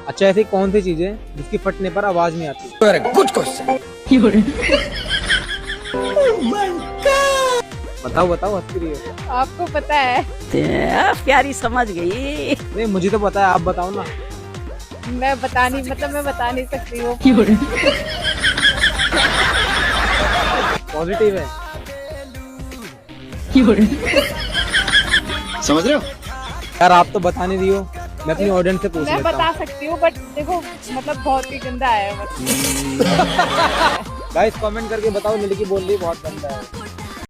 अच्छा, ऐसी कौन सी चीज है जिसकी फटने पर आवाज नहीं आती? Good question. बताओ बताओ, हंस रही है। आपको पता है? प्यारी समझ गई। नहीं, मुझे तो पता है, आप बताओ ना। मैं बता नहीं सकती वो। पॉजिटिव है। समझ रहे हो? यार आप तो बता नहीं रही हो, मैं अपनी ऑडियंस से पूछ मैं लेता बता हूँ। सकती हूँ बट देखो मतलब बहुत ही गंदा है। गाइस कमेंट करके बताओ, लड़की बोल रही है बहुत गंदा है।